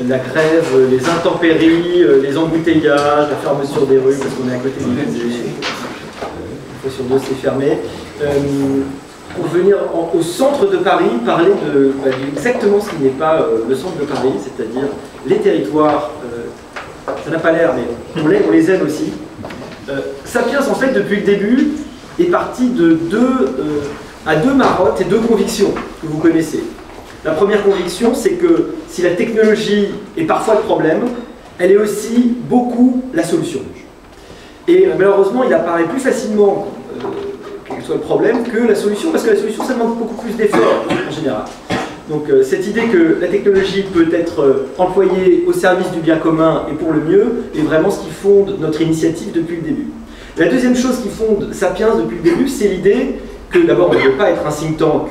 la grève, les intempéries, les embouteillages, la fermeture des rues, parce qu'on est à côté d'une ville, une fois sur deux c'est fermé. Pour venir au centre de Paris, parler exactement ce qui n'est pas le centre de Paris, c'est-à-dire les territoires, ça n'a pas l'air, mais on les aime aussi. Sapiens, en fait, depuis le début, est parti de deux marottes et deux convictions que vous connaissez. La première conviction, c'est que si la technologie est parfois le problème, elle est aussi beaucoup la solution. Et malheureusement, il apparaît plus facilement quel que soit le problème que la solution, parce que la solution, ça demande beaucoup plus d'efforts en général. Donc cette idée que la technologie peut être employée au service du bien commun et pour le mieux est vraiment ce qui fonde notre initiative depuis le début. La deuxième chose qui fonde Sapiens depuis le début, c'est l'idée que d'abord on ne veut pas être un think tank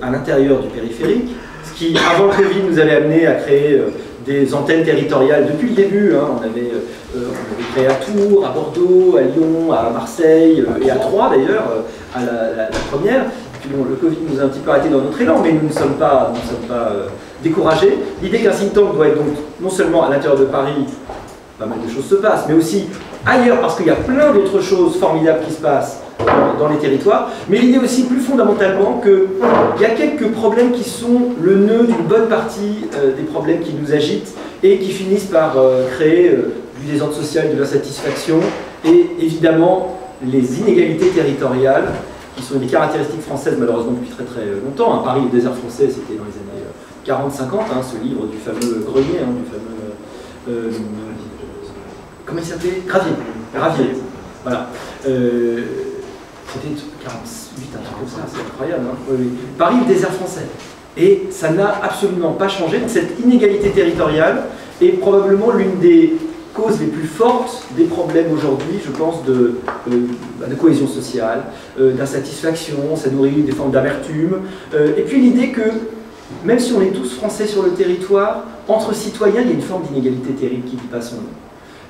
à l'intérieur du périphérique, ce qui avant le Covid nous avait amené à créer des antennes territoriales depuis le début. Hein. On avait créé à Tours, à Bordeaux, à Lyon, à Marseille et à Troyes d'ailleurs, à la première. Puis bon, le Covid nous a un petit peu arrêté dans notre élan, mais nous ne sommes pas découragés. L'idée qu'un think tank doit être donc non seulement à l'intérieur de Paris, pas mal de choses se passent, mais aussi ailleurs, parce qu'il y a plein d'autres choses formidables qui se passent dans les territoires, mais l'idée aussi plus fondamentalement qu'il y a quelques problèmes qui sont le nœud d'une bonne partie des problèmes qui nous agitent et qui finissent par créer du désordre social, de l'insatisfaction et évidemment les inégalités territoriales qui sont des caractéristiques françaises malheureusement depuis très très longtemps. Hein. Paris, le désert français, c'était dans les années 40-50, hein, ce livre du fameux Grenier, hein, du fameux... comment il s'appelait? Gravier. Voilà. C'était 48, un truc comme ça, c'est incroyable. Hein. Oui. Paris, le désert français. Et ça n'a absolument pas changé. Cette inégalité territoriale est probablement l'une des causes les plus fortes des problèmes aujourd'hui, je pense, de cohésion sociale, d'insatisfaction, ça nourrit des formes d'amertume. Et puis l'idée que, même si on est tous français sur le territoire, entre citoyens, il y a une forme d'inégalité terrible qui dit pas son nom.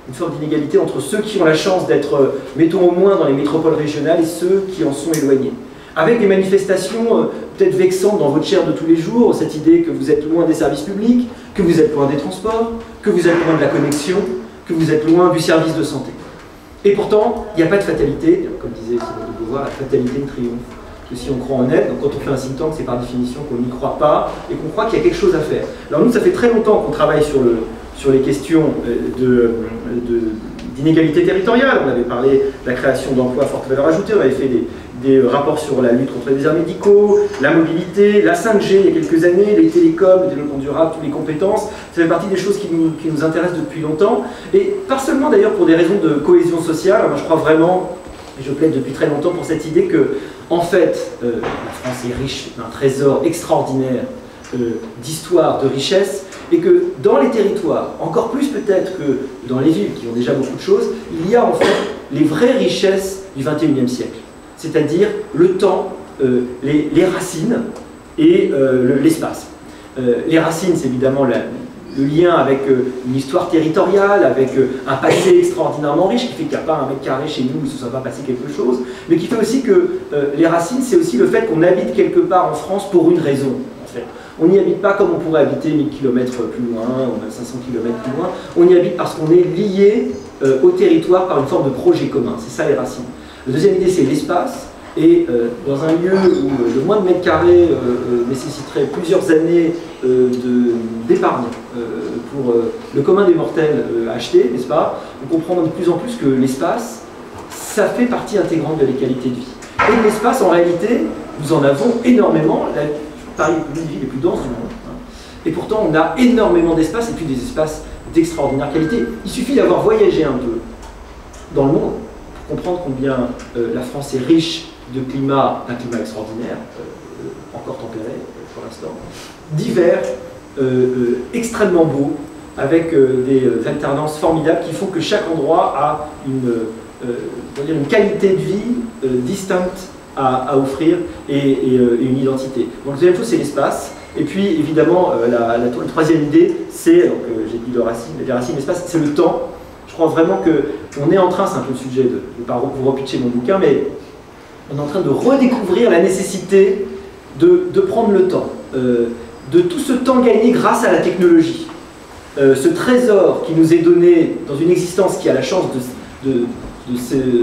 Une forme d'inégalité entre ceux qui ont la chance d'être, mettons au moins dans les métropoles régionales, et ceux qui en sont éloignés. Avec des manifestations peut-être vexantes dans votre chair de tous les jours, cette idée que vous êtes loin des services publics, que vous êtes loin des transports, que vous êtes loin de la connexion, que vous êtes loin du service de santé. Et pourtant, il n'y a pas de fatalité, comme disait Simone de Beauvoir, la fatalité de triomphe. Parce que si on croit en elle, donc quand on fait un think tank, c'est par définition qu'on n'y croit pas et qu'on croit qu'il y a quelque chose à faire. Alors nous, ça fait très longtemps qu'on travaille sur les questions d'inégalité territoriale. On avait parlé de la création d'emplois à forte valeur ajoutée, on avait fait des rapports sur la lutte contre les déserts médicaux, la mobilité, la 5G il y a quelques années, les télécoms, le développement durable, toutes les compétences. Ça fait partie des choses qui nous intéressent depuis longtemps. Et pas seulement d'ailleurs pour des raisons de cohésion sociale. Moi je crois vraiment, et je plaide depuis très longtemps pour cette idée que, en fait, la France est riche d'un trésor extraordinaire d'histoire, de richesse, et que dans les territoires, encore plus peut-être que dans les villes qui ont déjà beaucoup de choses, il y a en fait les vraies richesses du XXIe siècle. C'est-à-dire le temps, les racines et l'espace. Les racines, c'est évidemment le lien avec une histoire territoriale, avec un passé extraordinairement riche, qui fait qu'il n'y a pas un mètre carré chez nous où il ne se soit pas passé quelque chose, mais qui fait aussi que les racines, c'est aussi le fait qu'on habite quelque part en France pour une raison, en fait. On n'y habite pas comme on pourrait habiter 1000 km plus loin, ou même 500 km plus loin, on y habite parce qu'on est lié au territoire par une forme de projet commun, c'est ça les racines. La deuxième idée, c'est l'espace, et dans un lieu où le moins de mètres carrés nécessiterait plusieurs années d'épargne pour le commun des mortels acheter, n'est-ce pas? On comprend de plus en plus que l'espace, ça fait partie intégrante de la qualité de vie. Et l'espace, en réalité, nous en avons énormément. Paris est l'une des villes les plus denses du monde. Hein. Et pourtant, on a énormément d'espace, et puis des espaces d'extraordinaire qualité. Il suffit d'avoir voyagé un peu dans le monde pour comprendre combien la France est riche d'un climat extraordinaire, encore tempéré pour l'instant, d'hiver extrêmement beau, avec des alternances formidables qui font que chaque endroit a une qualité de vie distincte à offrir et une identité. Donc la deuxième chose, c'est l'espace. Et puis évidemment, la troisième idée, c'est, donc j'ai dit les racines, l'espace, c'est le temps. Je crois vraiment qu'on est en train, c'est un peu le sujet de ne pas vous repitcher mon bouquin, mais on est en train de redécouvrir la nécessité de prendre le temps, de tout ce temps gagné grâce à la technologie. ce trésor qui nous est donné dans une existence qui a la chance de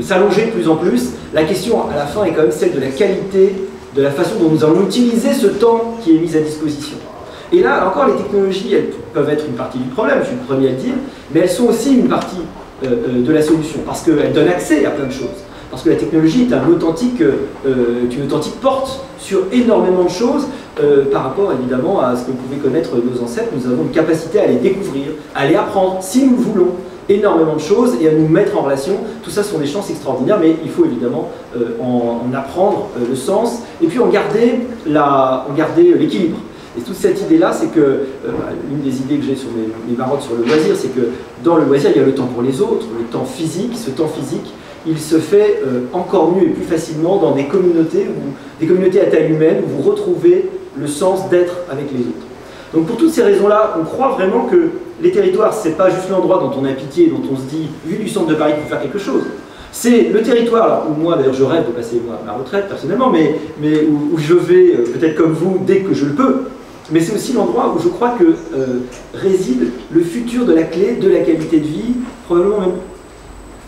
s'allonger de plus en plus, la question à la fin est quand même celle de la qualité, de la façon dont nous allons utiliser ce temps qui est mis à disposition. Et là, encore, les technologies, elles peuvent être une partie du problème, je suis le premier à le dire, mais elles sont aussi une partie de la solution, parce qu'elles donnent accès à plein de choses. Parce que la technologie est une authentique porte sur énormément de choses par rapport évidemment à ce que pouvaient connaître nos ancêtres. Nous avons une capacité à les découvrir, à les apprendre, si nous le voulons, énormément de choses et à nous mettre en relation. Tout ça sont des chances extraordinaires, mais il faut évidemment en apprendre le sens et puis en garder l'équilibre. Et toute cette idée-là, c'est que, une des idées que j'ai sur mes marottes sur le loisir, c'est que dans le loisir, il y a le temps pour les autres, le temps physique. Ce temps physique, il se fait encore mieux et plus facilement dans des communautés à taille humaine, où vous retrouvez le sens d'être avec les autres. Donc pour toutes ces raisons-là, on croit vraiment que les territoires, c'est pas juste l'endroit dont on a pitié, dont on se dit, vu du centre de Paris, pour faire quelque chose. C'est le territoire, alors, où moi d'ailleurs je rêve de passer ma retraite personnellement, mais où je vais, peut-être comme vous, dès que je le peux. Mais c'est aussi l'endroit où je crois que réside le futur de la clé de la qualité de vie, probablement même,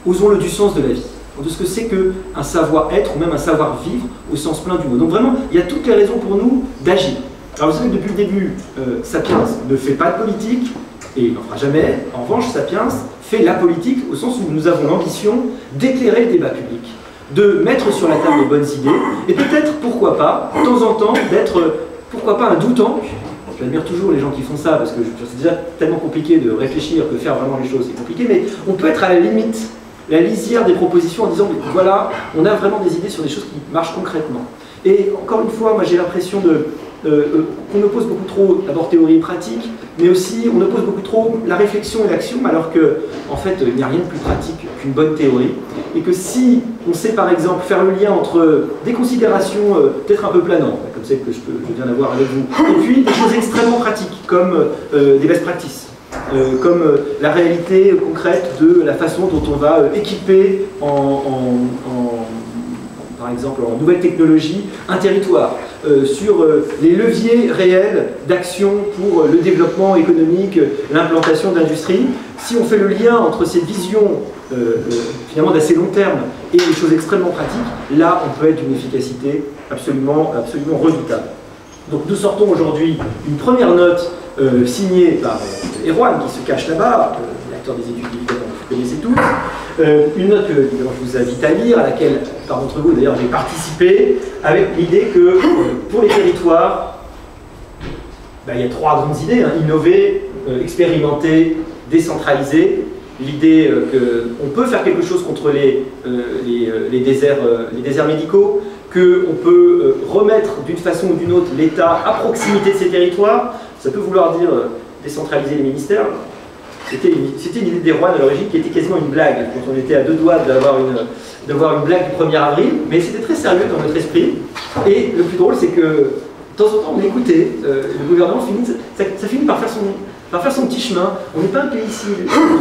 osons-le, du sens de la vie, de ce que c'est qu'un savoir-être ou même un savoir-vivre au sens plein du mot. Donc vraiment, il y a toutes les raisons pour nous d'agir. Alors vous savez que depuis le début, Sapiens ne fait pas de politique, et il n'en fera jamais. En revanche, Sapiens fait la politique au sens où nous avons l'ambition d'éclairer le débat public, de mettre sur la table de bonnes idées, et peut-être, pourquoi pas, de temps en temps, d'être... pourquoi pas un doux-tank. J'admire toujours les gens qui font ça, parce que c'est déjà tellement compliqué de réfléchir que faire vraiment les choses, c'est compliqué, mais on peut être à la limite, la lisière des propositions en disant, mais voilà, on a vraiment des idées sur des choses qui marchent concrètement. Et encore une fois, moi j'ai l'impression qu'on oppose beaucoup trop, d'abord théorie et pratique, mais aussi on oppose beaucoup trop la réflexion et l'action, alors qu'en fait il n'y a rien de plus pratique qu'une bonne théorie, et que si on sait par exemple faire le lien entre des considérations peut-être un peu planantes, comme celle que je viens d'avoir avec vous, et puis des choses extrêmement pratiques, comme des best practices, comme la réalité concrète de la façon dont on va équiper par exemple en nouvelles technologies, un territoire, sur les leviers réels d'action pour le développement économique, l'implantation d'industries. Si on fait le lien entre ces visions finalement d'assez long terme et des choses extrêmement pratiques, là on peut être d'une efficacité absolument redoutable. Donc nous sortons aujourd'hui une première note signée par Erwan qui se cache là-bas, l'acteur des études évidemment que vous connaissez tous. Une note que je vous invite à lire, à laquelle par d'entre vous d'ailleurs j'ai participé, avec l'idée que pour les territoires, il y a trois grandes idées, hein, innover, expérimenter, décentraliser. L'idée qu'on peut faire quelque chose contre les déserts médicaux, qu'on peut remettre d'une façon ou d'une autre l'État à proximité de ces territoires. Ça peut vouloir dire décentraliser les ministères. C'était une idée d'Erwan à l'origine qui était quasiment une blague, quand on était à deux doigts d'avoir une blague du 1er avril, mais c'était très sérieux dans notre esprit. Et le plus drôle, c'est que de temps en temps, on écoutait, le gouvernement ça finit par faire son petit chemin. On n'est pas un pays si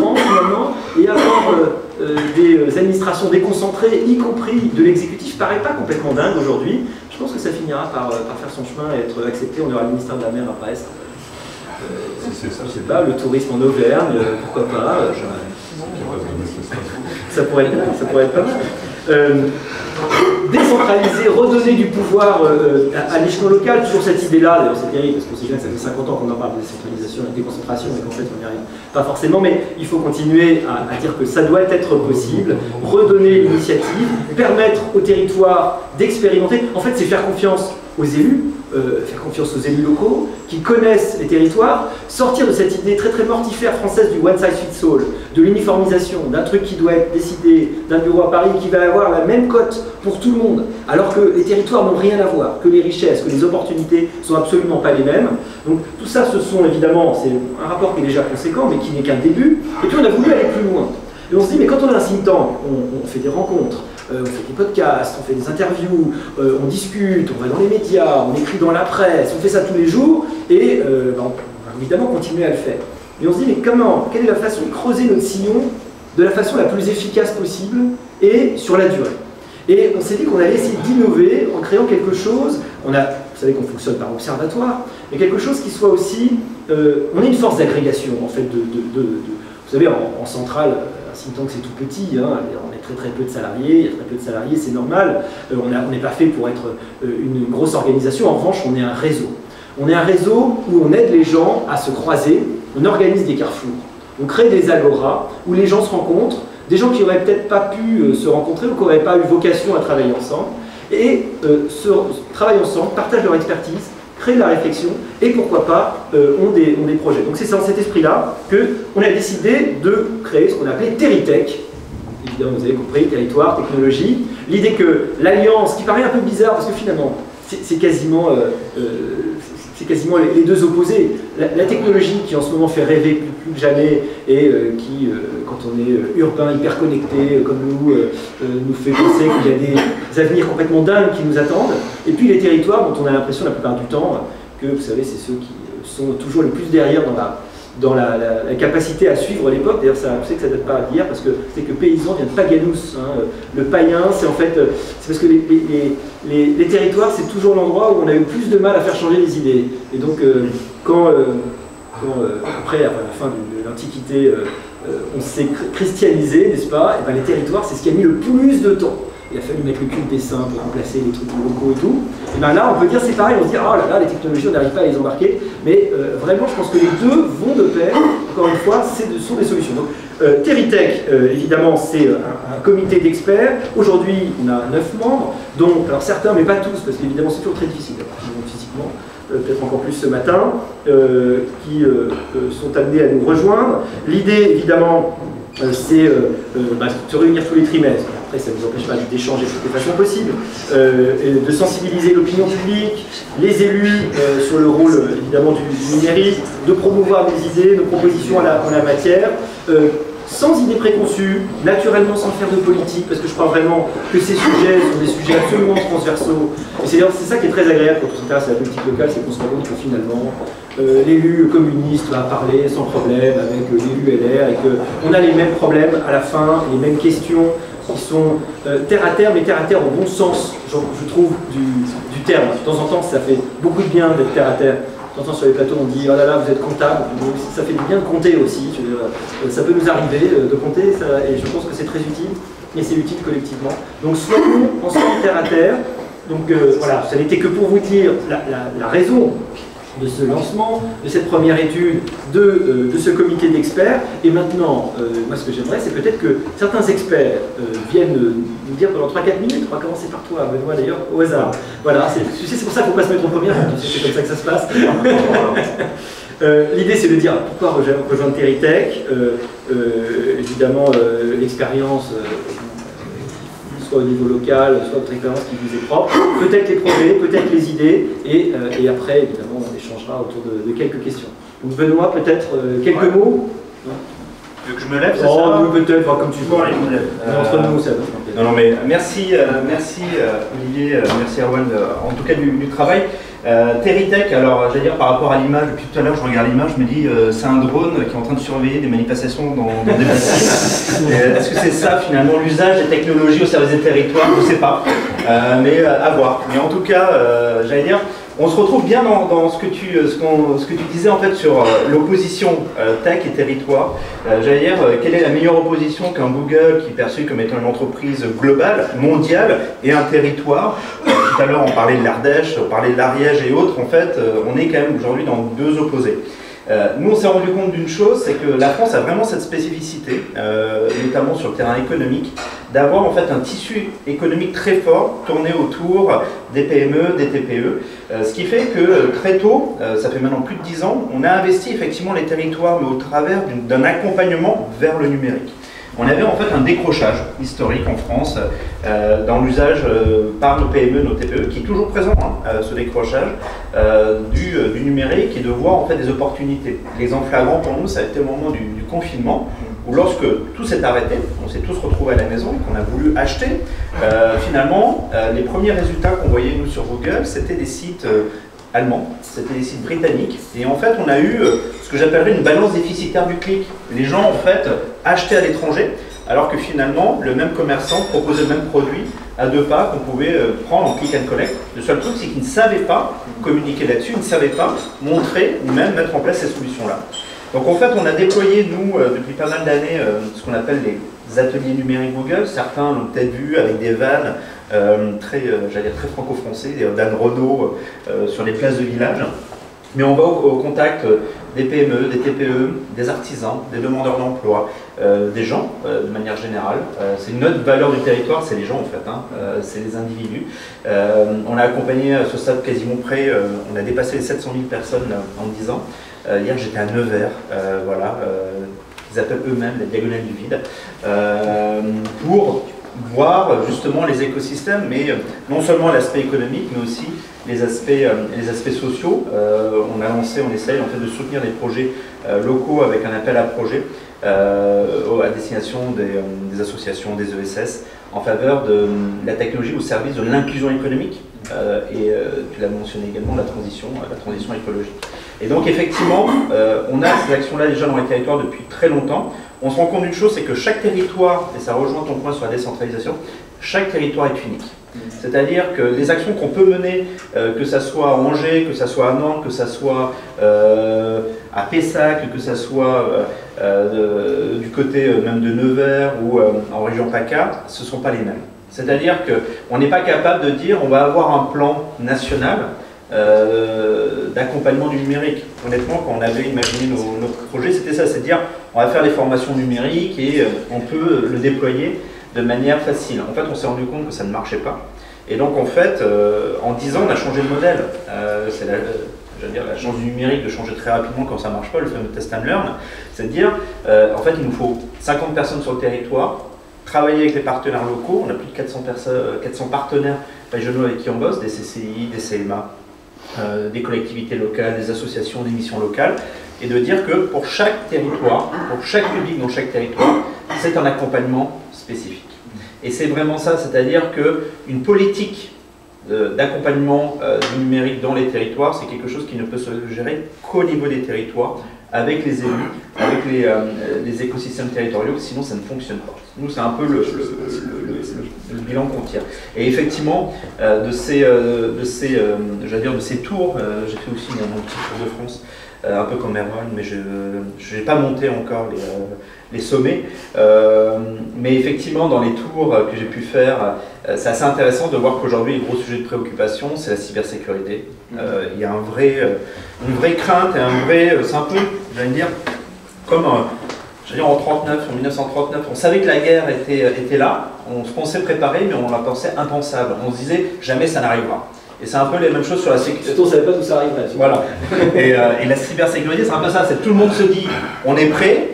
grand finalement, et avoir des administrations déconcentrées, y compris de l'exécutif, paraît pas complètement dingue aujourd'hui. Je pense que ça finira par faire son chemin et être accepté. On aura le ministère de la Mer à Brest. Je sais pas, le tourisme en Auvergne, pourquoi pas. Ça pourrait être pas mal. Décentraliser, redonner du pouvoir à l'échelon local, toujours cette idée-là, d'ailleurs c'est terrible parce qu'on sait bien que ça fait 50 ans qu'on en parle de décentralisation et de déconcentration et qu'en fait on n'y arrive pas forcément, mais il faut continuer à dire que ça doit être possible, redonner l'initiative, permettre aux territoires d'expérimenter, en fait c'est faire confiance aux élus, locaux qui connaissent les territoires, sortir de cette idée très très mortifère française du one size fits all, de l'uniformisation, d'un truc qui doit être décidé d'un bureau à Paris qui va avoir la même cote pour tout le monde, alors que les territoires n'ont rien à voir, que les richesses, que les opportunités sont absolument pas les mêmes. Donc tout ça, ce sont évidemment, c'est un rapport qui est déjà conséquent, mais qui n'est qu'un début, et puis on a voulu aller plus loin. Et on se dit, mais quand on a un think tank, on fait des rencontres, on fait des podcasts, on fait des interviews, on discute, on va dans les médias, on écrit dans la presse, on fait ça tous les jours, et on va évidemment continuer à le faire. Et on se dit, mais comment, quelle est la façon de creuser notre sillon de la façon la plus efficace possible et sur la durée? Et on s'est dit qu'on allait essayer d'innover en créant quelque chose. On a vous savez qu'on fonctionne par observatoire, mais quelque chose qui soit aussi, on est une force d'agrégation en fait, vous savez, en centrale, un think tank c'est tout petit, hein, on est très peu de salariés, il y a très peu de salariés, c'est normal, on n'est pas fait pour être une grosse organisation, en revanche on est un réseau. On est un réseau où on aide les gens à se croiser, on organise des carrefours, on crée des agoras où les gens se rencontrent, des gens qui n'auraient peut-être pas pu se rencontrer ou qui n'auraient pas eu vocation à travailler ensemble, et travaillent ensemble, partagent leur expertise, créent de la réflexion et pourquoi pas ont des projets. Donc c'est dans cet esprit-là qu'on a décidé de créer ce qu'on appelait Teritech. Évidemment, vous avez compris, territoire, technologie. L'idée que l'alliance, qui paraît un peu bizarre parce que finalement c'est quasiment les deux opposés. La technologie qui en ce moment fait rêver plus que jamais et qui, quand on est urbain, hyper connecté, comme nous fait penser qu'il y a des avenirs complètement dingues qui nous attendent. Et puis les territoires dont on a l'impression la plupart du temps que, vous savez, c'est ceux qui sont toujours le plus derrière dans la capacité à suivre l'époque. D'ailleurs, je sais que ça ne date pas d'hier, parce que c'est que paysan vient de Paganus. Hein. Le païen, c'est en fait, c'est parce que les territoires, c'est toujours l'endroit où on a eu plus de mal à faire changer les idées. Et donc, après, à la fin de l'Antiquité, on s'est christianisé, n'est-ce pas? Et ben, les territoires, c'est ce qui a mis le plus de temps. Il a fallu mettre le culte des saints pour remplacer les trucs locaux et tout. Et bien là, on peut dire c'est pareil, on se dit oh là là, les technologies, on n'arrive pas à les embarquer. Mais vraiment, je pense que les deux vont de pair. Encore une fois, sont des solutions. Donc, Teritech, évidemment, c'est un comité d'experts. Aujourd'hui, on a 9 membres, dont, alors certains, mais pas tous, parce qu'évidemment, c'est toujours très difficile, physiquement. Peut-être encore plus ce matin, qui sont amenés à nous rejoindre. L'idée, évidemment, c'est de se réunir tous les trimestres. Après, ça ne nous empêche pas d'échanger de toutes les façons possibles, de sensibiliser l'opinion publique, les élus sur le rôle, évidemment, du numérique, de promouvoir des idées, nos propositions en la matière, sans idées préconçues, naturellement sans faire de politique, parce que je crois vraiment que ces sujets sont des sujets absolument transversaux. Et c'est ça qui est très agréable quand on s'intéresse à la politique locale, c'est qu'on se rend compte que finalement, l'élu communiste va parler sans problème avec l'élu LR, et qu'on a les mêmes problèmes à la fin, les mêmes questions qui sont terre à terre, mais terre à terre au bon sens, je trouve, du terme. De temps en temps, ça fait beaucoup de bien d'être terre à terre. J'entends sur les plateaux, on dit « Oh là là, vous êtes comptable », ça fait du bien de compter aussi. Ça peut nous arriver de compter, et je pense que c'est très utile, et c'est utile collectivement. Donc soyons ensemble terre à terre. Donc voilà, ça n'était que pour vous dire la raison de ce lancement, de cette première étude, de ce comité d'experts. Et maintenant, moi ce que j'aimerais, c'est peut-être que certains experts viennent nous dire pendant 3-4 minutes, on va commencer par toi, Benoît d'ailleurs, au hasard. Voilà, c'est pour ça qu'il ne faut pas se mettre en première, c'est comme ça que ça se passe. L'idée c'est de dire pourquoi rejoindre Teritech, évidemment l'expérience, soit au niveau local, soit votre expérience qui vous est propre, peut-être les projets, peut-être les idées, et après évidemment on échangera autour de quelques questions. Donc Benoît, peut-être quelques mots. Tu veux que je me lève, c'est ça? Oh, peut-être, comme tu veux. Bon, allez, je me lève. Entre nous, ça va. Non, mais merci Olivier, merci Erwan, en tout cas du travail. Teritech, alors j'allais dire par rapport à l'image, depuis tout à l'heure je regarde l'image, je me dis c'est un drone qui est en train de surveiller des manifestations dans des bâtiments. Est-ce que c'est ça finalement l'usage des technologies au service des territoires? Je ne sais pas, mais à voir. Mais en tout cas, j'allais dire, on se retrouve bien dans ce que tu disais en fait sur l'opposition tech et territoire. J'allais dire, quelle est la meilleure opposition qu'un Google qui est perçu comme étant une entreprise globale, mondiale, et un territoire? Tout à l'heure on parlait de l'Ardèche, on parlait de l'Ariège et autres, en fait on est quand même aujourd'hui dans deux opposés. Nous on s'est rendu compte d'une chose, c'est que la France a vraiment cette spécificité, notamment sur le terrain économique, d'avoir en fait un tissu économique très fort tourné autour des PME, des TPE, ce qui fait que très tôt, ça fait maintenant plus de 10 ans, on a investi effectivement les territoires, mais au travers d'un accompagnement vers le numérique. On avait en fait un décrochage historique en France dans l'usage par nos PME, nos TPE, qui est toujours présent, ce décrochage du numérique, et de voir en fait des opportunités. L'exemple flagrant pour nous, ça a été le moment du confinement, où lorsque tout s'est arrêté, on s'est tous retrouvés à la maison et qu'on a voulu acheter, finalement, les premiers résultats qu'on voyait nous sur Google, c'était des sites allemands, c'était des sites britanniques, et en fait on a eu ce que j'appellerais une balance déficitaire du clic. Les gens en fait achetaient à l'étranger alors que finalement, le même commerçant proposait le même produit à 2 pas qu'on pouvait prendre en click and collect. Le seul truc, c'est qu'ils ne savaient pas communiquer là-dessus, ils ne savaient pas montrer ou même mettre en place ces solutions-là. Donc en fait, on a déployé, nous, depuis pas mal d'années, ce qu'on appelle les ateliers numériques Google. Certains l'ont peut-être vu avec des vannes très franco-français, des vannes Renault sur les places de village. Mais on va au contact des PME, des TPE, des artisans, des demandeurs d'emploi, des gens de manière générale. C'est notre valeur du territoire, c'est les gens en fait, hein, c'est les individus. On a accompagné à ce stade quasiment près, on a dépassé les 700 000 personnes en 10 ans. Hier j'étais à Nevers, voilà, ils appellent eux-mêmes la diagonale du vide, pour voir justement les écosystèmes, mais non seulement l'aspect économique, mais aussi les aspects sociaux. On a lancé, on essaye en fait de soutenir des projets locaux avec un appel à projets à destination des associations, des ESS, en faveur de la technologie au service de l'inclusion économique et tu l'as mentionné également, la transition écologique. Et donc effectivement, on a ces actions-là déjà dans les territoires depuis très longtemps. On se rend compte d'une chose, c'est que chaque territoire, et ça rejoint ton point sur la décentralisation, chaque territoire est unique. C'est-à-dire que les actions qu'on peut mener, que ça soit à Angers, que ça soit à Nantes, que ça soit à Pessac, que ça soit du côté même de Nevers ou en région PACA, ce ne sont pas les mêmes. C'est-à-dire qu'on n'est pas capable de dire on va avoir un plan national d'accompagnement du numérique. Honnêtement, quand on avait imaginé nos projets, c'était ça, c'est de dire on va faire des formations numériques et on peut le déployer de manière facile. En fait, on s'est rendu compte que ça ne marchait pas. Et donc, en fait, en 10 ans, on a changé de modèle. C'est la chance du numérique de changer très rapidement quand ça ne marche pas, le fameux test and learn. C'est de dire, en fait, il nous faut 50 personnes sur le territoire, travailler avec les partenaires locaux. On a plus de 400 partenaires régionaux avec qui on bosse, des CCI, des CMA, des collectivités locales, des associations, des missions locales, et de dire que pour chaque territoire, pour chaque public dans chaque territoire, c'est un accompagnement spécifique. Et c'est vraiment ça, c'est-à-dire qu'une politique d'accompagnement du numérique dans les territoires, c'est quelque chose qui ne peut se gérer qu'au niveau des territoires, avec les élus, avec les écosystèmes territoriaux, sinon ça ne fonctionne pas. Nous, c'est un peu le bilan qu'on tire. Et effectivement, de ces tours, j'ai fait aussi mon petit tour de France, un peu comme Erwan, mais je n'ai pas monté encore les sommets. Mais effectivement, dans les tours que j'ai pu faire, c'est assez intéressant de voir qu'aujourd'hui, le gros sujet de préoccupation, c'est la cybersécurité. Il y a une vraie crainte et c'est un peu, j'allais dire, comme en 1939, on savait que la guerre était là, on se pensait préparé, mais on la pensait impensable. On se disait, jamais ça n'arrivera. Et c'est un peu les mêmes choses sur la sécurité. On ne savait pas d'où ça arriverait. Voilà. Et la cybersécurité, c'est un peu ça. C'est tout le monde se dit, on est prêt,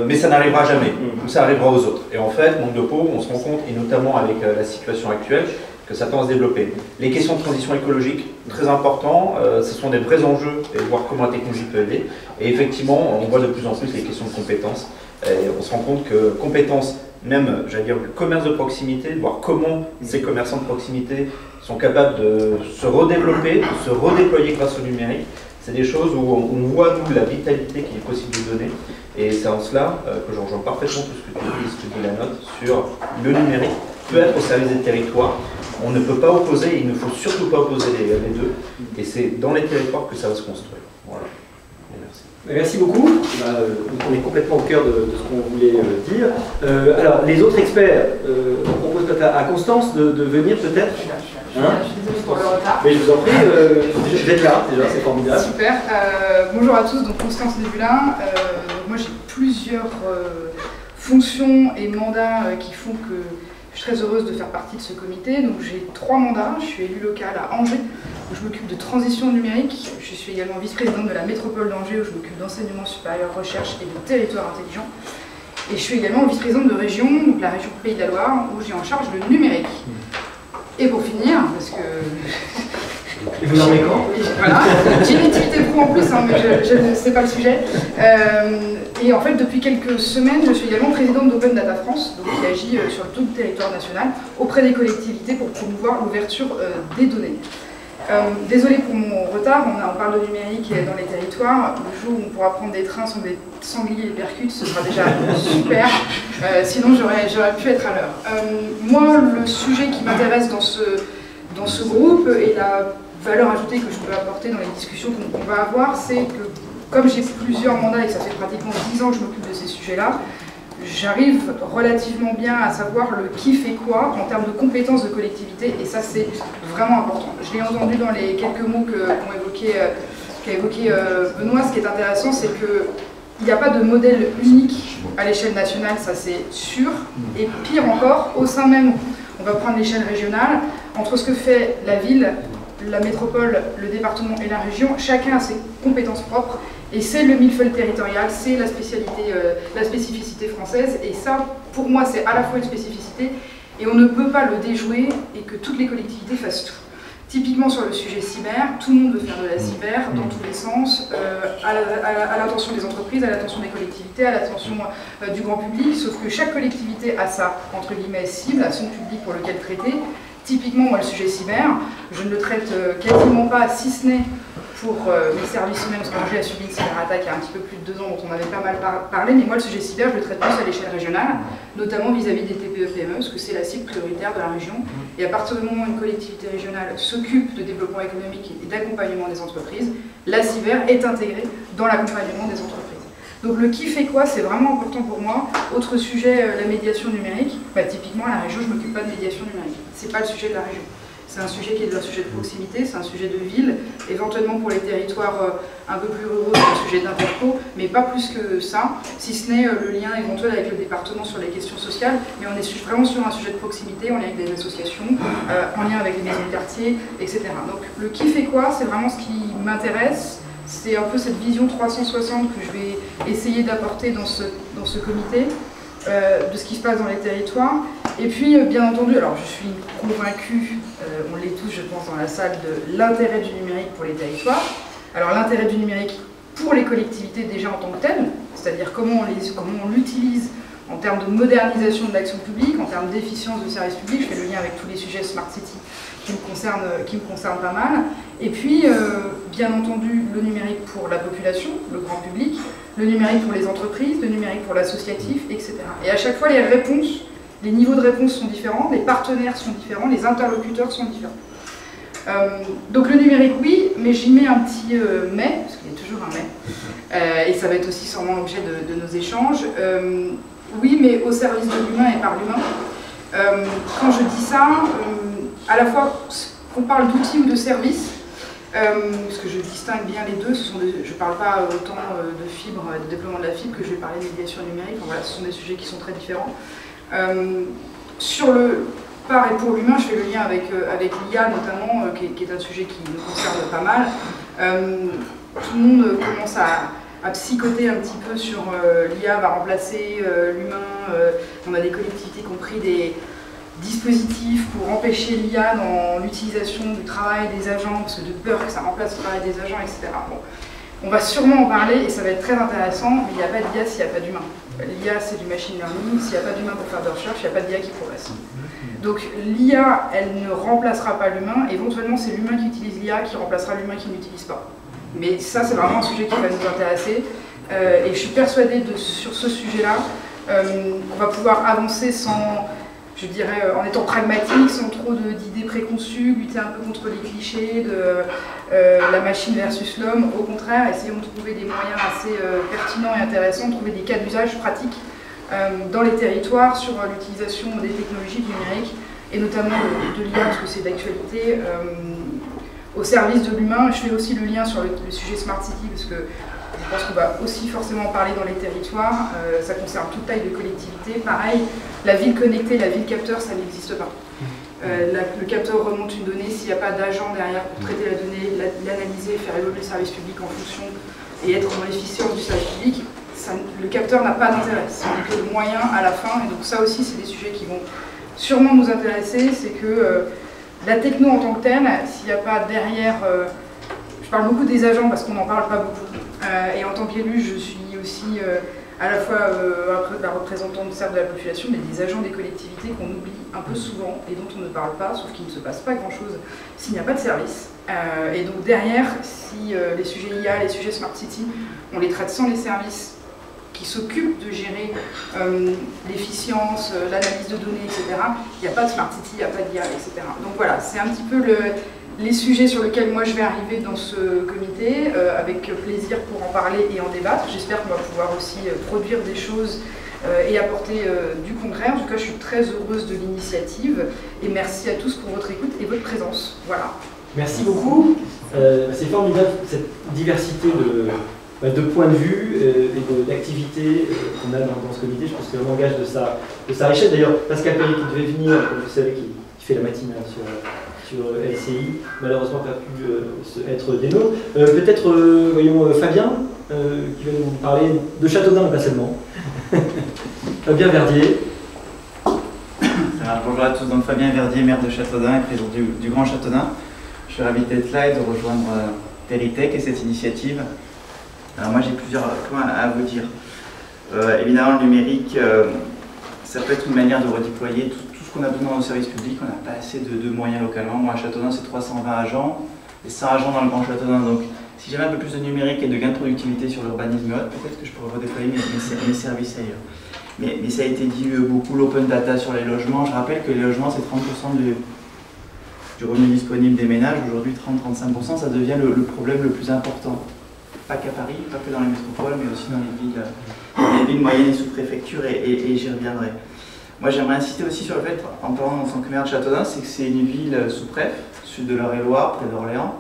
mais ça n'arrivera jamais. Ou ça arrivera aux autres. Et en fait, manque de peau, on se rend compte, et notamment avec la situation actuelle, que ça tend à se développer. Les questions de transition écologique, très important, ce sont des vrais enjeux, et voir comment la technologie peut aider. Et effectivement, on voit de plus en plus les questions de compétences. Et on se rend compte que compétences, même, j'allais dire, le commerce de proximité, de voir comment ces commerçants de proximité sont capables de se redévelopper, de se redéployer grâce au numérique. C'est des choses où on voit, nous, la vitalité qu'il est possible de donner. Et c'est en cela que je rejoins parfaitement tout ce que tu dis, ce que dit la note, sur le numérique peut être au service des territoires. On ne peut pas opposer, il ne faut surtout pas opposer les deux. Et c'est dans les territoires que ça va se construire. Voilà. Merci. Merci beaucoup. On est complètement au cœur de ce qu'on voulait dire. Alors, les autres experts, on propose à Constance de venir peut-être. Je suis désolée pour le retard. Mais je vous en prie, vous êtes là, déjà, c'est formidable. Super. Bonjour à tous, donc Constance Débulin. Moi, j'ai plusieurs fonctions et mandats qui font que je suis très heureuse de faire partie de ce comité. Donc, j'ai 3 mandats. Je suis élue locale à Angers, où je m'occupe de transition numérique. Je suis également vice-présidente de la métropole d'Angers, où je m'occupe d'enseignement supérieur, recherche et de territoire intelligent. Et je suis également vice-présidente de région, donc la région Pays de la Loire, où j'ai en charge le numérique. Et pour finir, parce que... Et vous en êtes quand? Voilà, j'ai une activité pro en plus, hein, mais c'est pas le sujet. Et en fait, depuis quelques semaines, je suis également présidente d'Open Data France, donc qui agit sur tout le territoire national, auprès des collectivités pour promouvoir l'ouverture des données. Désolée pour mon retard, on parle de numérique dans les territoires. Le jour où on pourra prendre des trains sans des sangliers et percutes, ce sera déjà super. Sinon, j'aurais pu être à l'heure. Moi, le sujet qui m'intéresse dans ce groupe et la valeur ajoutée que je peux apporter dans les discussions qu'on va avoir, c'est que comme j'ai plusieurs mandats et que ça fait pratiquement 10 ans que je m'occupe de ces sujets-là, j'arrive relativement bien à savoir le qui fait quoi en termes de compétences de collectivité, et ça c'est vraiment important. Je l'ai entendu dans les quelques mots qu'a évoqué Benoît. Ce qui est intéressant, c'est qu'il n'y a pas de modèle unique à l'échelle nationale, ça c'est sûr, et pire encore, au sein même, on va prendre l'échelle régionale, entre ce que fait la ville, la métropole, le département et la région, chacun a ses compétences propres. Et c'est le millefeuille territorial, c'est la spécificité française. Et ça, pour moi, c'est à la fois une spécificité et on ne peut pas le déjouer et que toutes les collectivités fassent tout. Typiquement sur le sujet cyber, tout le monde veut faire de la cyber dans tous les sens, à l'attention des entreprises, à l'attention des collectivités, à l'attention du grand public, sauf que chaque collectivité a sa, entre guillemets, cible, a son public pour lequel traiter. Typiquement, moi, le sujet cyber, je ne le traite quasiment pas, si ce n'est pour mes services eux-mêmes, parce que j'ai subi une cyberattaque il y a un petit peu plus de 2 ans, dont on avait pas mal parlé, mais moi, le sujet cyber, je le traite plus à l'échelle régionale, notamment vis-à-vis des TPE-PME, parce que c'est la cible prioritaire de la région. Et à partir du moment où une collectivité régionale s'occupe de développement économique et d'accompagnement des entreprises, la cyber est intégrée dans l'accompagnement des entreprises. Donc le qui fait quoi, c'est vraiment important pour moi. Autre sujet, la médiation numérique. Typiquement, à la région, je ne m'occupe pas de médiation numérique. Ce n'est pas le sujet de la région. C'est un sujet qui est un sujet de proximité, c'est un sujet de ville, éventuellement pour les territoires un peu plus ruraux, c'est un sujet d'interco, mais pas plus que ça, si ce n'est le lien éventuel avec le département sur les questions sociales, mais on est vraiment sur un sujet de proximité, en lien avec des associations, en lien avec les maisons de quartier, etc. Donc le qui fait quoi, c'est vraiment ce qui m'intéresse, c'est un peu cette vision 360 que je vais essayer d'apporter dans ce comité, de ce qui se passe dans les territoires. Et puis, bien entendu, alors je suis convaincue, on l'est tous, je pense, dans la salle, de l'intérêt du numérique pour les territoires. Alors l'intérêt du numérique pour les collectivités déjà en tant que tel, c'est-à-dire comment on l'utilise en termes de modernisation de l'action publique, en termes d'efficience de service public. Je fais le lien avec tous les sujets Smart City qui me concernent pas mal. Et puis, bien entendu, le numérique pour la population, le grand public, le numérique pour les entreprises, le numérique pour l'associatif, etc. Et à chaque fois, les réponses, les niveaux de réponse sont différents, les partenaires sont différents, les interlocuteurs sont différents. Donc le numérique, oui, mais j'y mets un petit mais, parce qu'il y a toujours un mais, et ça va être aussi sûrement l'objet de nos échanges. Oui, mais au service de l'humain et par l'humain. Quand je dis ça, à la fois qu'on parle d'outils ou de services, parce que je distingue bien les deux, je ne parle pas autant de fibre, de déploiement de la fibre, que je vais parler de médiation numérique. Enfin, voilà, ce sont des sujets qui sont très différents. Sur le par et pour l'humain, je fais le lien avec l'IA notamment, qui est un sujet qui nous concerne pas mal. Tout le monde commence à psychoter un petit peu sur l'IA va remplacer l'humain. On a des collectivités qui ont pris des dispositifs pour empêcher l'IA dans l'utilisation du travail des agents, parce que de peur que ça remplace le travail des agents, etc. Bon, on va sûrement en parler et ça va être très intéressant, mais il n'y a pas d'IA s'il n'y a pas d'humain. L'IA, c'est du machine learning, s'il n'y a pas d'humain pour faire de recherche, il n'y a pas d'IA qui progresse. Donc l'IA, elle ne remplacera pas l'humain, éventuellement c'est l'humain qui utilise l'IA qui remplacera l'humain qui ne l'utilise pas. Mais ça, c'est vraiment un sujet qui va nous intéresser, et je suis persuadée sur ce sujet-là, qu'on va pouvoir avancer sans, je dirais, en étant pragmatique, sans trop d'idées préconçues, lutter un peu contre les clichés de la machine versus l'homme. Au contraire, essayons de trouver des moyens assez pertinents et intéressants, de trouver des cas d'usage pratiques dans les territoires sur l'utilisation des technologies du numérique, et notamment de l'IA, parce que c'est d'actualité, au service de l'humain. Je fais aussi le lien sur le sujet Smart City, parce que je pense qu'on va aussi forcément en parler dans les territoires. Ça concerne toute taille de collectivité. Pareil, la ville connectée, la ville capteur, ça n'existe pas. Le capteur remonte une donnée, s'il n'y a pas d'agent derrière pour traiter la donnée, l'analyser, faire évoluer le service public en fonction et être dans l'efficience du service public, le capteur n'a pas d'intérêt. Ce n'est que le moyen à la fin. Et donc ça aussi, c'est des sujets qui vont sûrement nous intéresser. C'est que la techno en tant que telle, s'il n'y a pas derrière... je parle beaucoup des agents parce qu'on n'en parle pas beaucoup. Et en tant qu'élu, je suis aussi à la fois la représentante certes de la population, mais des agents des collectivités qu'on oublie un peu souvent et dont on ne parle pas, sauf qu'il ne se passe pas grand-chose s'il n'y a pas de service. Et donc derrière, si les sujets IA, les sujets Smart City, on les traite sans les services qui s'occupent de gérer l'efficience, l'analyse de données, etc., il n'y a pas de Smart City, il n'y a pas d'IA, etc. Donc voilà, c'est un petit peu les sujets sur lesquels moi je vais arriver dans ce comité, avec plaisir pour en parler et en débattre. J'espère qu'on va pouvoir aussi produire des choses et apporter du concret. En tout cas, je suis très heureuse de l'initiative et merci à tous pour votre écoute et votre présence. Voilà. Merci beaucoup. C'est formidable cette diversité de points de vue et d'activités qu'on a dans ce comité. Je pense que c'est vraiment gage de sa richesse. D'ailleurs, Pascal Perry qui devait venir, vous savez, qui fait la matinale sur LCI, malheureusement pas pu être des nôtres. Peut-être, voyons, Fabien, qui va nous parler de Châteaudun, mais pas seulement. Fabien Verdier. Alors, bonjour à tous, donc Fabien Verdier, maire de Châteaudun et président du Grand Châteaudun. Je suis ravi d'être là et de rejoindre Teritech et cette initiative. Alors moi j'ai plusieurs points à vous dire. Évidemment le numérique, ça peut être une manière de redéployer tout ce qu'on a besoin dans nos services publics. On n'a pas assez de moyens localement. Moi à Châteaudun c'est 320 agents et 100 agents dans le Grand Châteaudun. Donc si j'avais un peu plus de numérique et de gains de productivité sur l'urbanisme et autres, peut-être que je pourrais redéployer mes services ailleurs. Mais ça a été dit beaucoup, l'open data sur les logements. Je rappelle que les logements c'est 30% du revenu disponible des ménages. Aujourd'hui 30-35%, ça devient le problème le plus important. Pas qu'à Paris, pas que dans les métropoles, mais aussi dans les villes moyennes et sous-préfectures, et j'y reviendrai. Moi, j'aimerais insister aussi sur le fait, en parlant en tant que maire de Châteaudun, c'est que c'est une ville sous-préf, sud de l'Eure-et-Loire, près d'Orléans,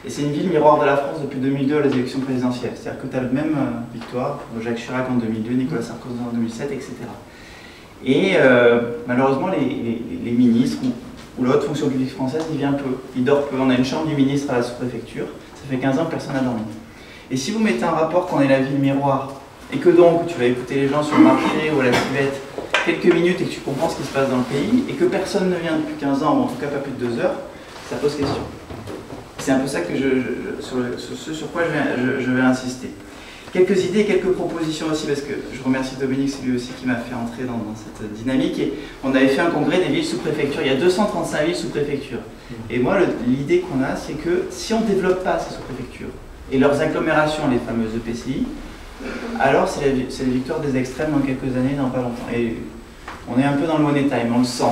et c'est une ville miroir de la France depuis 2002 à les élections présidentielles. C'est-à-dire que tu as le même victoire pour Jacques Chirac en 2002, Nicolas Sarkozy en 2007, etc. Et malheureusement, les ministres ou la haute fonction publique française, il vient peu, il dort peu. On a une chambre du ministre à la sous-préfecture. Ça fait 15 ans que personne n'a dormi. Et si vous mettez un rapport qu'on est la ville miroir, et que donc tu vas écouter les gens sur le marché ou à la cuvette quelques minutes et que tu comprends ce qui se passe dans le pays, et que personne ne vient depuis 15 ans, ou en tout cas pas plus de 2 heures, ça pose question. C'est un peu ça que sur quoi je vais insister. Quelques idées et quelques propositions aussi, parce que je remercie Dominique, c'est lui aussi qui m'a fait entrer dans cette dynamique. Et on avait fait un congrès des villes sous-préfectures. Il y a 235 villes sous-préfectures. Et moi, l'idée qu'on a, c'est que si on ne développe pas ces sous-préfectures et leurs agglomérations, les fameuses EPCI, alors c'est la victoire des extrêmes dans quelques années, dans pas longtemps. Et on est un peu dans le money time, on le sent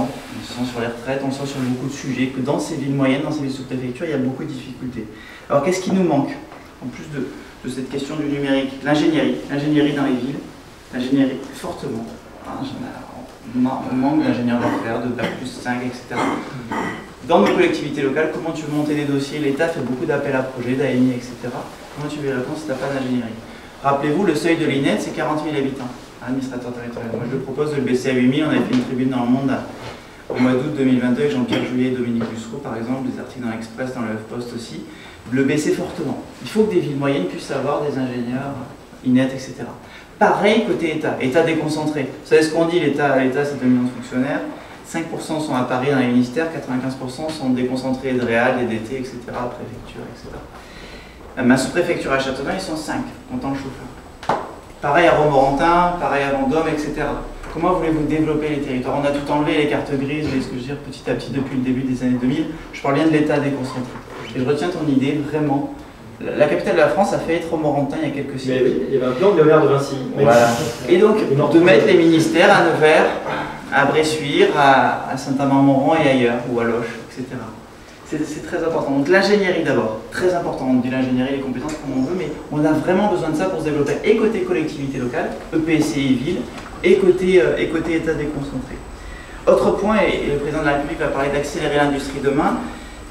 sur les retraites, on le sent sur beaucoup de sujets, que dans ces villes moyennes, dans ces villes sous-préfectures, il y a beaucoup de difficultés. Alors qu'est-ce qui nous manque? En plus de cette question du numérique, l'ingénierie dans les villes, l'ingénierie fortement. On manque d'ingénieurs d'affaires, de Bac plus 5, etc. Dans nos collectivités locales, comment tu veux monter des dossiers? L'État fait beaucoup d'appels à projets, d'AMI, etc. Comment tu veux y répondre si tu n'as pas d'ingénierie? Rappelez-vous, le seuil de l'INET, c'est 40 000 habitants, administrateur territorial. Moi, je propose de le baisser à 8 000. On avait fait une tribune dans le Monde au mois d'août 2022 avec Jean-Pierre Juillet et Dominique Bussereau, par exemple, des articles dans l'Express, dans le HuffPost aussi. Le baisser fortement. Il faut que des villes moyennes puissent avoir des ingénieurs, INET, etc. Pareil côté État, État déconcentré. Vous savez ce qu'on dit, l'État c'est 2 millions de fonctionnaires, 5% sont à Paris dans les ministères, 95% sont déconcentrés de Réal, d'EDT, etc., préfecture, etc. Ma sous-préfecture à Châteaudun, ils sont 5, comptant le chauffeur. Pareil à Romorantin, pareil à Vendôme, etc. Comment voulez-vous développer les territoires? On a tout enlevé, les cartes grises, vous voyez ce que je veux dire, petit à petit depuis le début des années 2000. Je parle bien de l'État déconcentré. Et je retiens ton idée, vraiment. La capitale de la France a fait être Romorantin il y a quelques siècles. Oui, il y avait un plan de maire de Vinci. Voilà. Et donc, de mettre les ministères à Nevers, à Bressuire, à Saint-Amand-Montrond et ailleurs, ou à Loches, etc. C'est très important. Donc l'ingénierie d'abord, très important. On dit l'ingénierie, les compétences comme on veut, mais on a vraiment besoin de ça pour se développer. Et côté collectivité locale, EPCI ville, et côté État déconcentré. Autre point, et le président de la République va parler d'accélérer l'industrie demain.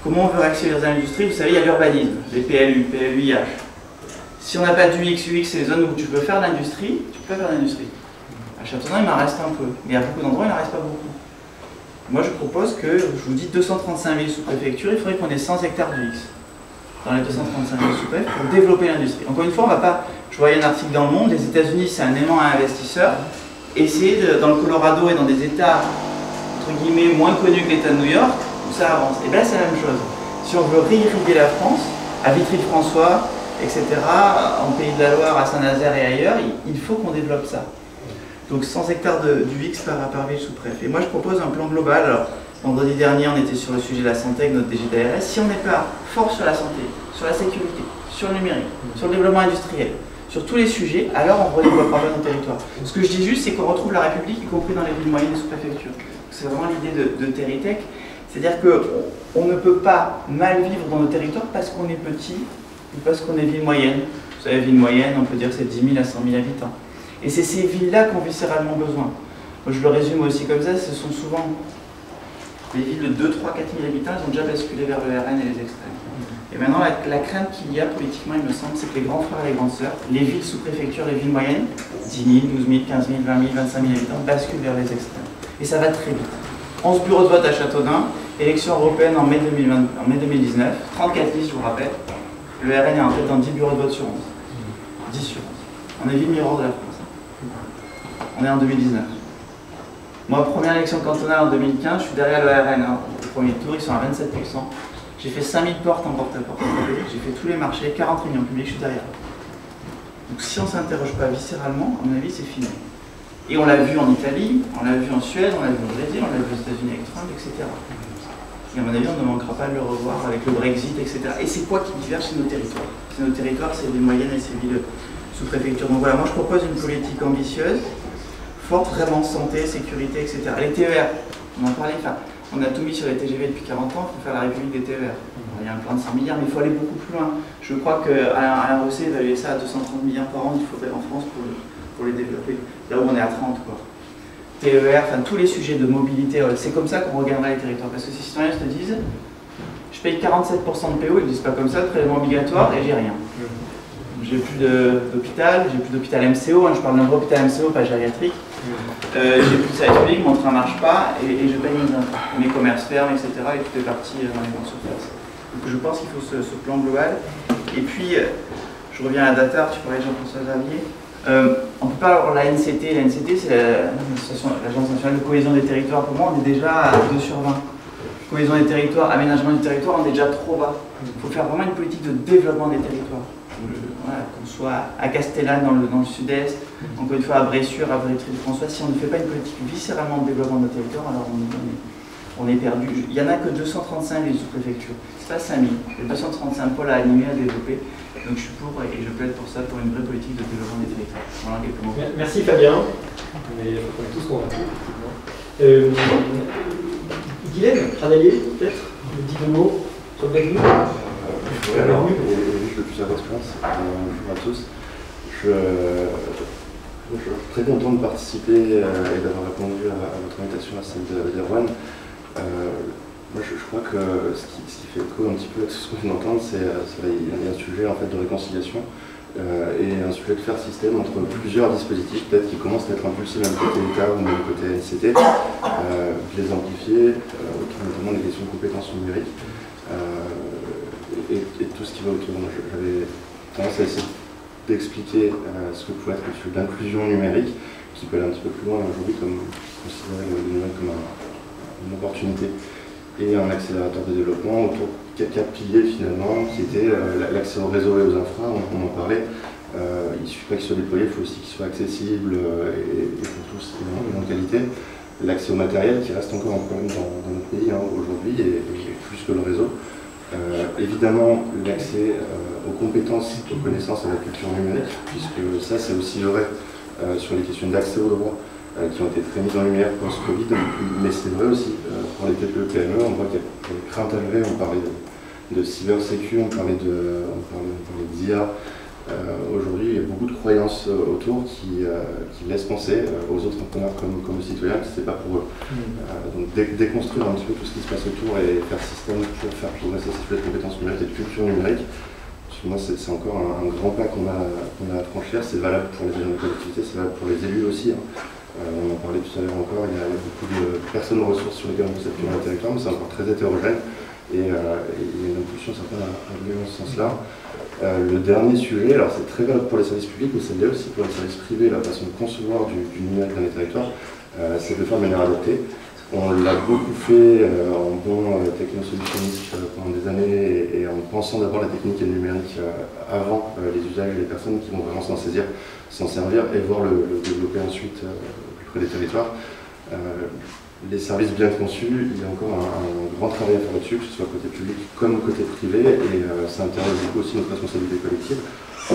Comment on veut accélérer l'industrie? Vous savez, il y a l'urbanisme, les PLU, PLUIH. Si on n'a pas du UX, c'est les zones où tu peux faire de l'industrie, tu peux faire de l'industrie. À Châteaudun, il m'en reste un peu, mais à beaucoup d'endroits, il n'en reste pas beaucoup. Moi, je propose que, je vous dis, 235 000 sous-préfectures, il faudrait qu'on ait 100 hectares d'UX dans les 235 000 sous-préfectures pour développer l'industrie. Encore une fois, on va pas. Je voyais un article dans Le Monde, les États-Unis, c'est un aimant à investisseurs. Essayez dans le Colorado et dans des États, entre guillemets, moins connus que l'État de New York, où ça avance. Et bien là, c'est la même chose. Si on veut réirriguer la France, à Vitry-François etc. En Pays de la Loire, à Saint-Nazaire et ailleurs, il faut qu'on développe ça. Donc 100 hectares du VIX par ville sous-préfet. Moi je propose un plan global. Alors, vendredi dernier on était sur le sujet de la santé avec notre DGDRS. Si on n'est pas fort sur la santé, sur la sécurité, sur le numérique, sur le développement industriel, sur tous les sujets, alors on ne redéveloppera pas nos territoires. Ce que je dis juste, c'est qu'on retrouve la République, y compris dans les villes moyennes et sous-préfectures. C'est vraiment l'idée de Teritech. C'est-à-dire qu'on ne peut pas mal vivre dans nos territoires parce qu'on est petit ou parce qu'on est ville moyenne. Vous savez, ville moyenne, on peut dire que c'est 10 000 à 100 000 habitants. Et c'est ces villes-là qui ont viscéralement besoin. Moi, je le résume aussi comme ça, ce sont souvent les villes de 2, 3, 4 000 habitants, elles ont déjà basculé vers le RN et les extrêmes. Et maintenant, la crainte qu'il y a politiquement, il me semble, c'est que les grands frères et les grandes sœurs, les villes sous-préfectures, les villes moyennes, 10 000, 12 000, 15 000, 20 000, 25 000 habitants, basculent vers les extrêmes. Et ça va très vite. 11 bureaux de vote à Châteaudun, élection européenne en mai 2019, 34 listes, je vous rappelle. Le RN est en tête dans 10 bureaux de vote sur 11. 10 sur 11. On est ville miroir de la France. On est en 2019. Moi, première élection cantonale en 2015, je suis derrière le RN. Au premier tour, ils sont à 27%. J'ai fait 5000 portes en porte-à-porte. J'ai fait tous les marchés, 40 réunions publiques, je suis derrière. Donc si on ne s'interroge pas viscéralement, à mon avis, c'est fini. Et on l'a vu en Italie, on l'a vu en Suède, on l'a vu au Brésil, on l'a vu aux États-Unis avec Trump, etc. Et à mon avis, on ne manquera pas de le revoir avec le Brexit, etc. Et c'est quoi qui diverge? C'est nos territoires. C'est nos territoires, c'est les moyennes et c'est les villes sous-préfecture. Donc voilà, moi je propose une politique ambitieuse, forte, vraiment santé, sécurité, etc. Les TER, on en parlait, enfin, on a tout mis sur les TGV depuis 40 ans, il faut faire la République des TER. Il y a un plan de 100 milliards, mais il faut aller beaucoup plus loin. Je crois qu'à REC, évaluer ça à 230 milliards par an, il faudrait en France pour les développer. Là où on est à 30, quoi. TER, enfin tous les sujets de mobilité, c'est comme ça qu'on regardera les territoires. Parce que ces citoyens se disent, je paye 47% de PO, ils ne disent pas comme ça, prélèvement obligatoire, et j'ai rien. J'ai plus d'hôpital, j'ai plus d'hôpital MCO, je parle d'un vrai hôpital MCO, pas gériatrique. J'ai plus de service public, mon train ne marche pas, et je paye mes commerces ferment, etc. Et tout est parti dans les grandes surfaces. Donc je pense qu'il faut ce plan global. Et puis, je reviens à la data, tu parlais de Jean-François Xavier. On ne peut pas avoir la NCT. La NCT, c'est l'Agence nationale de cohésion des territoires. Pour moi, on est déjà à 2 sur 20. Cohésion des territoires, aménagement du territoire, on est déjà trop bas. Il faut faire vraiment une politique de développement des territoires. Voilà, qu'on soit à Castellane dans le sud-est, encore une fois à Bressuire, à Brétry-de-François, si on ne fait pas une politique viscéralement de développement de nos territoires, alors on est perdu. Il n'y en a que 235 les sous-préfectures, c'est pas 5000. Il y a 235 pôles à animer, à développer. Donc je suis pour et je plaide pour ça, pour une vraie politique de développement des territoires. Voilà quelques mots. Merci Fabien. Mais je crois qu'on est tous convaincus. Guylaine, Radalier, peut-être un petit mot sur le Brexit. Oui, alors, je suis à votre place. Bonjour à tous. Je suis très content de participer et d'avoir répondu à votre invitation à celle d'Erwan. Moi, je crois que ce qui fait écho un petit peu à tout ce qu'on vient d'entendre, c'est qu'il y a un sujet en fait, de réconciliation et un sujet de faire système entre plusieurs dispositifs, peut-être qui commencent à être impulsés même côté État ou même côté NCT, les amplifier, notamment les questions de compétences numériques. Et tout ce qui va autour. J'avais tendance à essayer d'expliquer ce que pourrait être le sujet d'inclusion numérique, qui peut aller un petit peu plus loin aujourd'hui, comme considérer le numérique comme une opportunité et un accélérateur de développement autour de 4 piliers finalement, qui étaient l'accès au réseau et aux infras, on en parlait. Il ne suffit pas qu'il soit déployé, il faut aussi qu'il soit accessible et pour tous et de grande qualité. L'accès au matériel qui reste encore un problème dans notre pays aujourd'hui et plus que le réseau. Évidemment, l'accès aux compétences, aux connaissances et à la culture numérique, puisque ça c'est aussi vrai sur les questions d'accès aux droits qui ont été très mises en lumière post-Covid, mais c'est vrai aussi pour les TPE PME, on voit qu'il y a des craintes à lever, on parlait de cybersécu, on parlait d'IA. Aujourd'hui, il y a beaucoup de croyances autour qui laissent penser aux autres entrepreneurs comme aux citoyens que ce n'est pas pour eux. Donc déconstruire un petit peu tout ce qui se passe autour et faire système pour faire progresser ces sujets de compétences numériques et de culture numérique. Pour moi, c'est encore un grand pas qu'on a à franchir. C'est valable pour les agents de collectivité, c'est valable pour les élus aussi. On en parlait tout à l'heure encore, il y a beaucoup de personnes aux ressources sur lesquelles on peut s'appuyer dans le territoire, mais c'est encore très hétérogène. Et il y a une impulsion certaine à aller dans ce sens-là. Le dernier sujet, alors c'est très valable pour les services publics, mais ça l'est aussi pour les services privés, la façon de concevoir du numérique dans les territoires, c'est de le faire de manière adaptée. On l'a beaucoup fait en bon technosolutionniste pendant des années et en pensant d'abord la technique et le numérique avant les usages et les personnes qui vont vraiment s'en saisir, s'en servir et voir le développer ensuite plus près des territoires. Les services bien conçus, il y a encore un grand travail à faire là-dessus, que ce soit côté public comme côté privé, et ça intéresse beaucoup aussi notre responsabilité collective,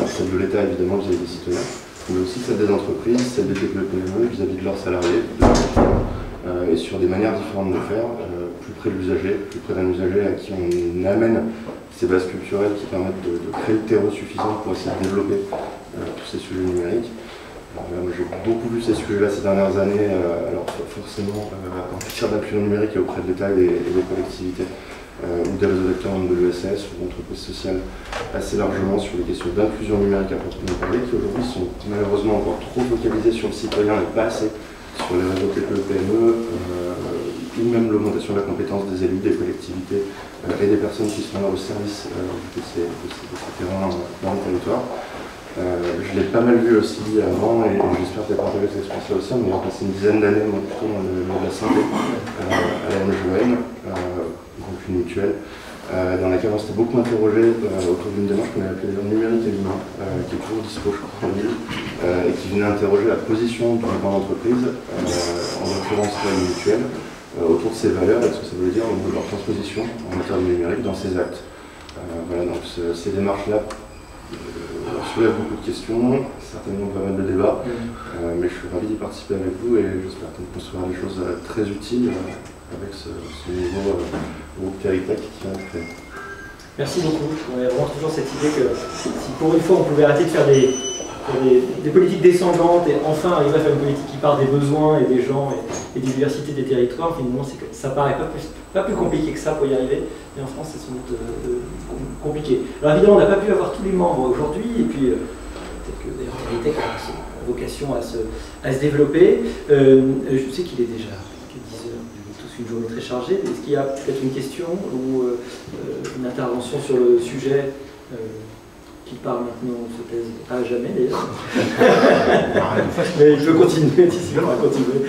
celle de l'État évidemment vis-à-vis des citoyens, mais aussi celle des entreprises, celle des TPE-PME vis-à-vis de leurs salariés, de leurs clients, et sur des manières différentes de faire, plus près de l'usager, plus près d'un usager à qui on amène ces bases culturelles qui permettent de créer le terreau suffisant pour essayer de développer tous ces sujets numériques. J'ai beaucoup vu ces sujets-là ces dernières années, alors forcément en matière d'inclusion numérique et auprès de l'État et des collectivités, ou des réseaux d'acteurs de l'ESS ou d'entreprises sociales assez largement sur les questions d'inclusion numérique à proprement parler, qui aujourd'hui sont malheureusement encore trop focalisées sur le citoyen et pas assez sur les réseaux TPE-PME, ou même l'augmentation de la compétence des élus, des collectivités et des personnes qui sont au service de ces terrains dans le territoire. Je l'ai pas mal vu aussi avant et j'espère que partager cette expérience-là aussi. On a passé une dizaine d'années, moi plutôt dans le monde de la santé, à la MGON, donc une mutuelle, dans laquelle on s'était beaucoup interrogé autour d'une démarche qu'on a appelée le numérique et l'humain, qui est toujours dispo, je crois, en ligne, et qui venait interroger la position d'une grande entreprise, en l'occurrence la mutuelle, autour de ses valeurs et de ce que ça veut dire au niveau de leur transposition en matière de numérique dans ses actes. Voilà, donc ces démarches-là soulèvent beaucoup de questions, certainement pas mal de débats, mais je suis ravi d'y participer avec vous et j'espère qu'on construira des choses très utiles avec ce nouveau groupe TeriTech qui vient de créer. Merci beaucoup. On a vraiment toujours cette idée que si pour une fois on pouvait arrêter de faire des politiques descendantes et enfin arriver à faire une politique qui part des besoins et des gens et des diversités des territoires, finalement ça paraît pas plus compliqué que ça pour y arriver, mais en France c'est sans doute compliqué. Alors évidemment on n'a pas pu avoir tous les membres aujourd'hui, et puis peut-être que d'ailleurs TeriTech a vocation à se développer. Je sais qu'il est déjà 10 heures, tous une journée très chargée. Est-ce qu'il y a peut-être une question ou une intervention sur le sujet qui parle maintenant, se taise à jamais d'ailleurs. Mais il peut continuer, d'ici là on va continuer.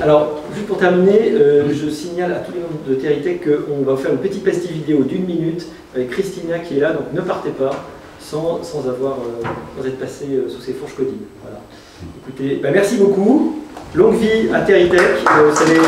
Alors, juste pour terminer, je signale à tous les membres de TeriTech qu'on va faire une petite pastille vidéo d'1 minute avec Christina qui est là, donc ne partez pas sans être passé sous ces fourches codines. Voilà. Écoutez, merci beaucoup, longue vie à TeriTech, ça les